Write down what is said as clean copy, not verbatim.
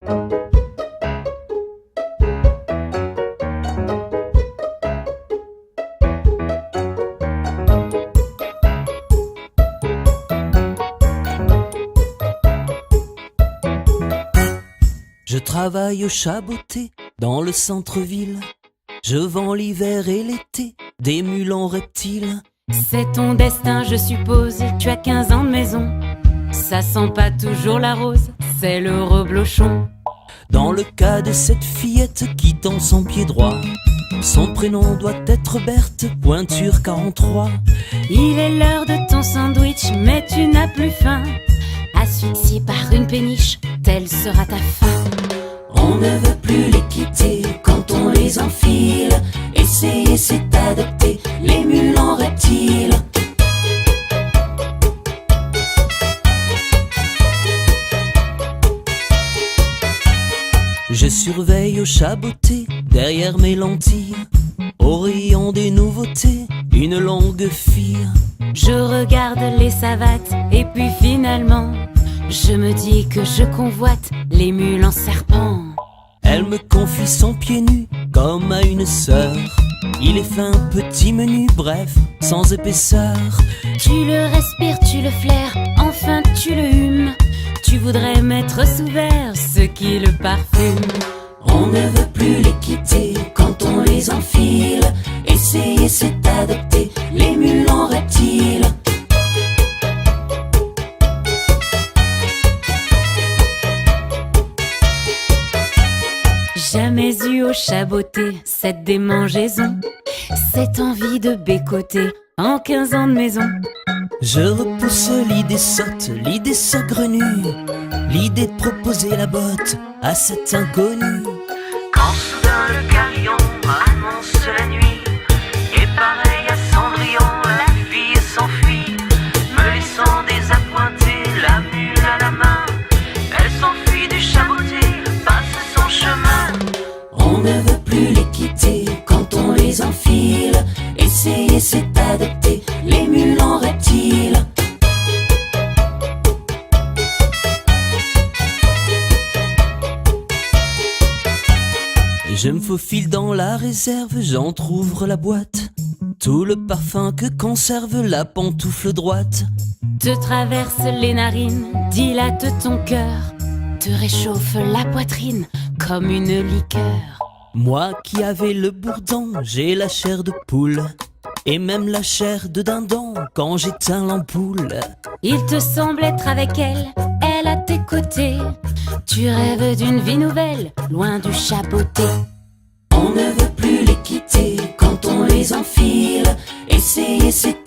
Je travaille au Chaboté, dans le centre-ville. Je vends l'hiver et l'été, des mules en reptiles. C'est ton destin, je suppose, tu as 15 ans de maison. Ça sent pas toujours la rose, c'est le reblochon. Dans le cas de cette fillette qui tend son pied droit, son prénom doit être Berthe, pointure 43. Il est l'heure de ton sandwich, mais tu n'as plus faim. Asphyxié par une péniche, telle sera ta fin. On ne veut plus les quitter quand on les enfile. Essayer c'est adopter les mules en reptiles. Je surveille au Chaboté, derrière mes lentilles, au rayon des nouveautés, une longue fille. Je regarde les savates et puis finalement je me dis que je convoite les mules en serpent. Elle me confie son pied nu comme à une sœur. Il est fin, petit, menu, bref, sans épaisseur. Tu le respires, tu le flaires, enfin tu le humes. Tu voudrais mettre sous verre ce qui le parfume. On ne veut plus les quitter quand on les enfile. Essayer c'est adopter les mules en reptiles. Jamais eu au Chaboté cette démangeaison, cette envie de bécoter en 15 ans de maison. Je repousse l'idée sotte, l'idée saugrenue, l'idée de proposer la botte à cet inconnu. Quand soudain le carillon annonce la nuit, et pareil à Cendrillon, la fille s'enfuit, me laissant désappointé, la mule à la main. Elle s'enfuit du Chaboté, passe son chemin. On ne veut plus les quitter quand on les enfile. Essayer c'est adopter les mules en reptiles. Je me faufile dans la réserve, j'entr'ouvre la boîte. Tout le parfum que conserve la pantoufle droite te traverse les narines, dilate ton cœur, te réchauffe la poitrine comme une liqueur. Moi qui avais le bourdon, j'ai la chair de poule, et même la chair de dindon quand j'éteins l'ampoule. Il te semble être avec elle, elle à tes côtés. Tu rêves d'une vie nouvelle, loin du Chaboté. On ne veut plus les quitter quand on les enfile. Essayer c'est